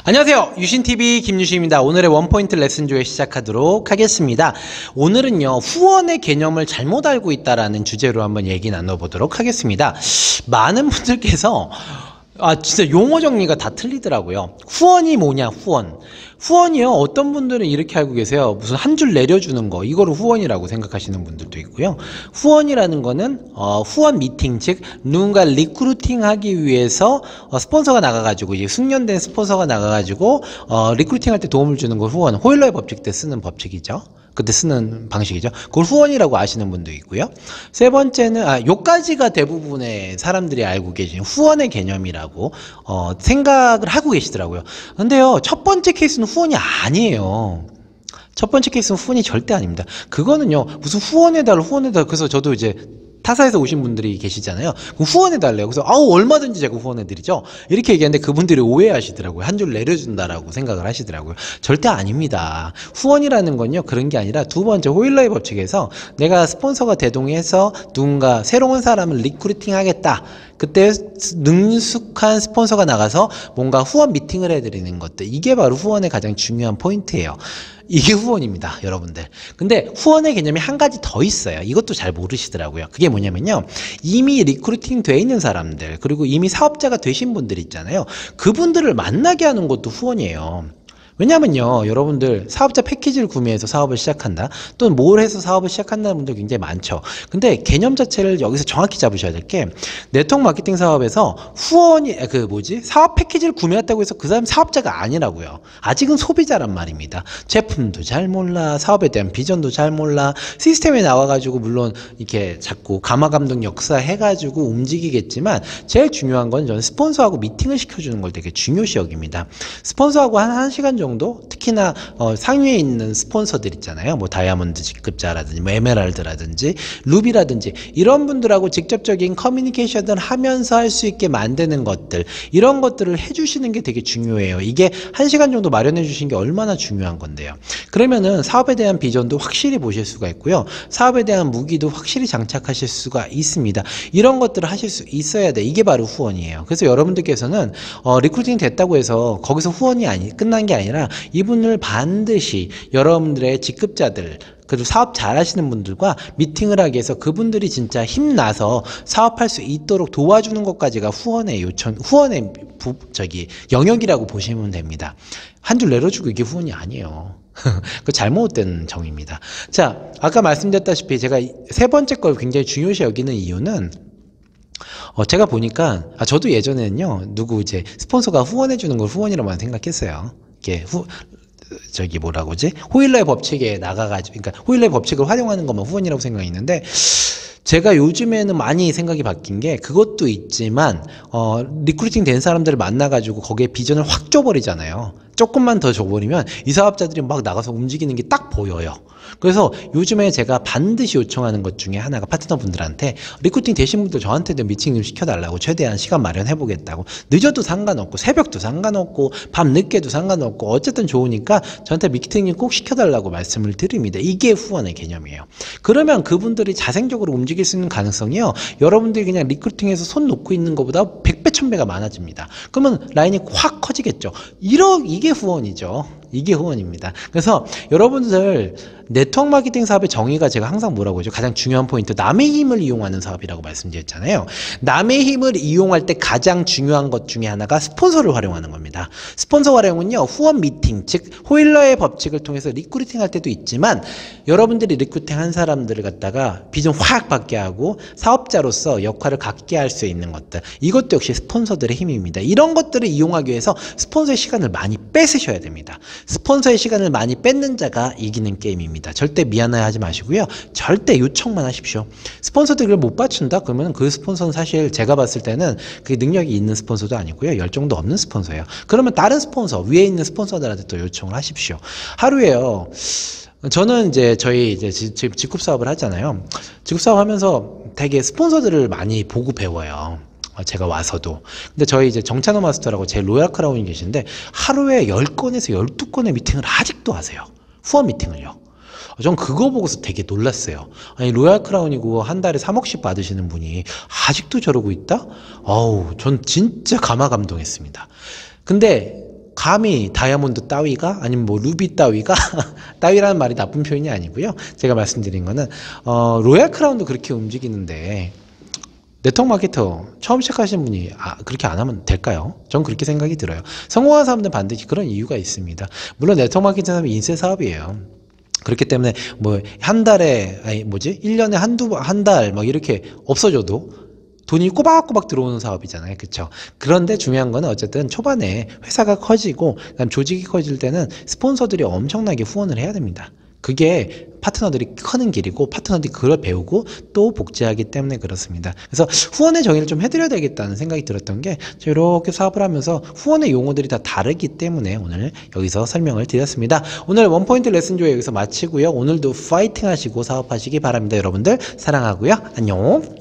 안녕하세요. 유신TV 김유신입니다. 오늘의 원포인트 레슨 조회 시작하도록 하겠습니다. 오늘은요, 후원의 개념을 잘못 알고 있다라는 주제로 한번 얘기 나눠보도록 하겠습니다. 많은 분들께서 진짜 용어 정리가 다 틀리더라고요. 후원이 뭐냐, 후원. 후원이요, 어떤 분들은 이렇게 알고 계세요. 무슨 한 줄 내려주는 거, 이거를 후원이라고 생각하시는 분들도 있고요. 후원이라는 거는, 후원 미팅, 즉, 누군가 리크루팅 하기 위해서, 스폰서가 나가가지고, 이제 숙련된 스폰서가 나가가지고, 리크루팅 할 때 도움을 주는 걸 후원, 호일러의 법칙 때 쓰는 법칙이죠. 그때 쓰는 방식이죠. 그걸 후원이라고 아시는 분도 있고요. 세 번째는 요까지가 대부분의 사람들이 알고 계신 후원의 개념이라고 생각을 하고 계시더라고요. 근데요, 첫 번째 케이스는 후원이 아니에요. 첫 번째 케이스는 후원이 절대 아닙니다. 그거는요, 무슨 후원해달라. 그래서 저도 이제 타사에서 오신 분들이 계시잖아요. 그럼 후원해달래요. 그래서 얼마든지 제가 후원해드리죠. 이렇게 얘기하는데 그분들이 오해하시더라고요. 한 줄 내려준다라고 생각을 하시더라고요. 절대 아닙니다. 후원이라는 건요, 그런 게 아니라 두 번째 호일러의 법칙에서 내가 스폰서가 대동해서 누군가 새로운 사람을 리크루팅 하겠다. 그때 능숙한 스폰서가 나가서 뭔가 후원 미팅을 해드리는 것들, 이게 바로 후원의 가장 중요한 포인트예요. 이게 후원입니다, 여러분들. 근데 후원의 개념이 한 가지 더 있어요. 이것도 잘 모르시더라고요. 그게 뭐냐면요, 이미 리크루팅 돼 있는 사람들, 그리고 이미 사업자가 되신 분들 있잖아요. 그분들을 만나게 하는 것도 후원이에요. 왜냐면요, 여러분들 사업자 패키지를 구매해서 사업을 시작한다, 또는 뭘 해서 사업을 시작한다는 분들 굉장히 많죠. 근데 개념 자체를 여기서 정확히 잡으셔야 될 게, 네트워크 마케팅 사업에서 후원이 사업 패키지를 구매했다고 해서 그 사람 사업자가 아니라고요. 아직은 소비자란 말입니다. 제품도 잘 몰라, 사업에 대한 비전도 잘 몰라, 시스템에 나와가지고 물론 이렇게 자꾸 가마감독 역사 해가지고 움직이겠지만, 제일 중요한 건 저는 스폰서하고 미팅을 시켜주는 걸 되게 중요시 여깁니다. 스폰서하고 한 1시간 정도, 특히나 상위에 있는 스폰서들 있잖아요. 뭐 다이아몬드 직급자라든지 뭐 에메랄드라든지 루비라든지 이런 분들하고 직접적인 커뮤니케이션을 하면서 할 수 있게 만드는 것들, 이런 것들을 해주시는 게 되게 중요해요. 이게 1시간 정도 마련해 주신 게 얼마나 중요한 건데요. 그러면은 사업에 대한 비전도 확실히 보실 수가 있고요. 사업에 대한 무기도 확실히 장착하실 수가 있습니다. 이런 것들을 하실 수 있어야 돼. 이게 바로 후원이에요. 그래서 여러분들께서는 리크루팅 됐다고 해서 거기서 후원이 끝난 게 아니라 이분을 반드시 여러분들의 직급자들, 그리고 사업 잘 하시는 분들과 미팅을 하기 위해서 그분들이 진짜 힘나서 사업할 수 있도록 도와주는 것까지가 후원의 영역이라고 보시면 됩니다. 한 줄 내려주고 이게 후원이 아니에요. 그 잘못된 정의입니다. 자, 아까 말씀드렸다시피 제가 세 번째 걸 굉장히 중요시 여기는 이유는, 제가 보니까, 저도 예전에는요, 스폰서가 후원해주는 걸 후원이라고만 생각했어요. 이게 호일러의 법칙에 나가가지고, 그러니까 호일러의 법칙을 활용하는 것만 후원이라고 생각했는데, 제가 요즘에는 많이 생각이 바뀐 게, 그것도 있지만, 리크루팅 된 사람들을 만나가지고 거기에 비전을 확 줘버리잖아요. 조금만 더 줘버리면 이 사업자들이 막 나가서 움직이는 게 딱 보여요. 그래서 요즘에 제가 반드시 요청하는 것 중에 하나가 파트너분들한테 리크루팅 되신 분들 저한테도 미팅 좀 시켜달라고, 최대한 시간 마련해보겠다고. 늦어도 상관없고 새벽도 상관없고 밤 늦게도 상관없고 어쨌든 좋으니까 저한테 미팅 꼭 시켜달라고 말씀을 드립니다. 이게 후원의 개념이에요. 그러면 그분들이 자생적으로 움직일 수 있는 가능성이요, 여러분들이 그냥 리크루팅에서 손 놓고 있는 것보다 100배 1000배가 많아집니다. 그러면 라인이 확 커지겠죠. 이게 후원이죠. 이게 후원입니다. 그래서 여러분들 네트워크 마케팅 사업의 정의가 제가 항상 뭐라고 하죠? 가장 중요한 포인트, 남의 힘을 이용하는 사업이라고 말씀드렸잖아요. 남의 힘을 이용할 때 가장 중요한 것 중에 하나가 스폰서를 활용하는 겁니다. 스폰서 활용은요, 후원 미팅, 즉 호일러의 법칙을 통해서 리크루팅 할 때도 있지만, 여러분들이 리크루팅 한 사람들을 갖다가 비전 확 받게 하고 사업자로서 역할을 갖게 할 수 있는 것들, 이것도 역시 스폰서들의 힘입니다. 이런 것들을 이용하기 위해서 스폰서의 시간을 많이 뺏으셔야 됩니다. 스폰서의 시간을 많이 뺏는 자가 이기는 게임입니다. 절대 미안해하지 마시고요. 절대 요청만 하십시오. 스폰서들을 못 받춘다? 그러면 그 스폰서는 사실 제가 봤을 때는 그 능력이 있는 스폰서도 아니고요, 열정도 없는 스폰서예요. 그러면 다른 스폰서, 위에 있는 스폰서들한테 또 요청을 하십시오. 하루에요, 저는 저희 직급 사업을 하잖아요. 직급 사업 하면서 되게 스폰서들을 많이 보고 배워요. 제가 와서도. 근데 저희 정찬호 마스터라고 제 로얄 크라운이 계신데, 하루에 10건에서 12건의 미팅을 아직도 하세요. 후원 미팅을요. 전 그거 보고서 되게 놀랐어요. 아니, 로얄 크라운이고 한 달에 3억씩 받으시는 분이 아직도 저러고 있다? 전 진짜 가마감동했습니다. 근데 감히 다이아몬드 따위가 아니면 뭐 루비 따위가 따위라는 말이 나쁜 표현이 아니고요. 제가 말씀드린 거는 로얄 크라운도 그렇게 움직이는데 네트워크 마케터 처음 시작하시는 분이 그렇게 안 하면 될까요? 전 그렇게 생각이 들어요. 성공한 사람들은 반드시 그런 이유가 있습니다. 물론 네트워크 마케팅 사업이 인쇄 사업이에요. 그렇기 때문에 뭐 한 달에 1년에 한 달 막 이렇게 없어져도 돈이 꼬박꼬박 들어오는 사업이잖아요. 그렇죠? 그런데 중요한 거는 어쨌든 초반에 회사가 커지고 그다음 조직이 커질 때는 스폰서들이 엄청나게 후원을 해야 됩니다. 그게 파트너들이 크는 길이고 파트너들이 그걸 배우고 또 복제하기 때문에 그렇습니다. 그래서 후원의 정의를 좀 해드려야 되겠다는 생각이 들었던 게 제가 이렇게 사업을 하면서 후원의 용어들이 다 다르기 때문에 오늘 여기서 설명을 드렸습니다. 오늘 원포인트 레슨 조회 여기서 마치고요. 오늘도 파이팅 하시고 사업하시기 바랍니다. 여러분들 사랑하고요. 안녕.